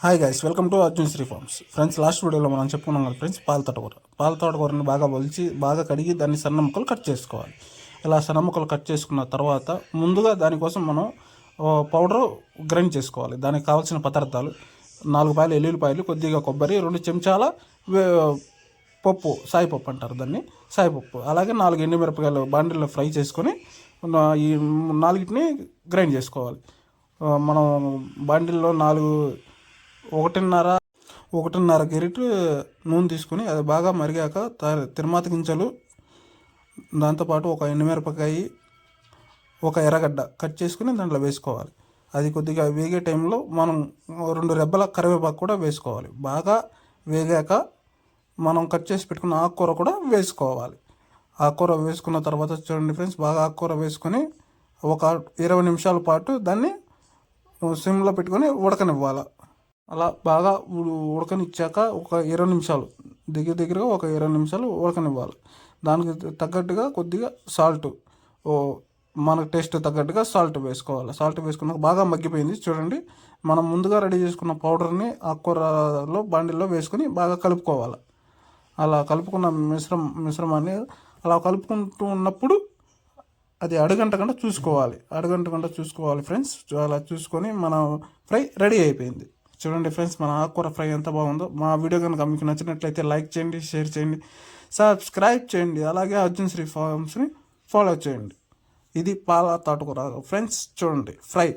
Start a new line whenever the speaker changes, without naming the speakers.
Hi guys, welcome to Arjun Sri farms. Friends, last వీడియోలో మనం చెప్పుకున్నాం కదా ఫ్రెండ్స్, పాల తోటకూరని బాగా ఒలిచి బాగా కడిగి దాన్ని సన్న ముక్కలు కట్ చేసుకోవాలి. ఇలా సన్న ముక్కలు కట్ చేసుకున్న తర్వాత ముందుగా దానికోసం మనం పౌడర్ గ్రైండ్ చేసుకోవాలి. దానికి కావాల్సిన పదార్థాలు 4 పాయలు ఎల్లుల్లిపాయలు, కొద్దిగా కొబ్బరి, 2 చెంచాల పప్పు, సాయిపప్పు అంటారు దాన్ని, సాయిపప్పు, అలాగే 4 ఎండుమిరపకాయలు బాండిల్లో ఫ్రై చేసుకొని ఈ 4టిని గ్రైండ్ చేసుకోవాలి. మనం బాండిల్లో 1.5 గెరిట్ నూనె తీసుకుని అది బాగా మరిగాక తిరుమాత గింజలు, దాంతోపాటు ఒక ఎండుమిరపకాయ, ఒక ఎర్రగడ్డ కట్ చేసుకుని దాంట్లో వేసుకోవాలి. అది కొద్దిగా వేగే టైంలో మనం 2 రెబ్బల కరివేపాకు కూడా వేసుకోవాలి. బాగా వేగాక మనం కట్ చేసి పెట్టుకున్న ఆకుకూర కూడా వేసుకోవాలి. ఆకుకూర వేసుకున్న తర్వాత చూడండి ఫ్రెండ్స్, బాగా ఆకుకూర వేసుకొని ఒక 20 నిమిషాల పాటు దాన్ని సిమ్లో పెట్టుకొని ఉడకనివ్వాలి. అలా బాగా ఉడకనిచ్చాక ఒక 20 నిమిషాలు, దగ్గరగా ఒక 20 నిమిషాలు ఉడకనివ్వాలి. దానికి తగ్గట్టుగా కొద్దిగా సాల్ట్, మనకు టేస్ట్ తగ్గట్టుగా సాల్ట్ వేసుకోవాలి. సాల్ట్ వేసుకున్నాక బాగా మగ్గిపోయింది చూడండి. మనం ముందుగా రెడీ చేసుకున్న పౌడర్ని ఆకుకూరలో బాండిల్లో వేసుకొని బాగా కలుపుకోవాలి. అలా కలుపుకున్న మిశ్రమాన్ని అలా కలుపుకుంటూ ఉన్నప్పుడు అది అడుగంటకుండా చూసుకోవాలి ఫ్రెండ్స్. అలా చూసుకొని మన ఫ్రై రెడీ అయిపోయింది. చూడండి ఫ్రెండ్స్, మన ఆకుకూర ఫ్రై ఎంత బాగుందో. మా వీడియో కనుక మీకు నచ్చినట్లయితే లైక్ చేయండి, షేర్ చేయండి, సబ్స్క్రైబ్ చేయండి. అలాగే అర్జున్ శ్రీ ఫార్మ్స్ని ఫాలో చేయండి. ఇది పాల తోటకూర ఫ్రెండ్స్, చూడండి ఫ్రై.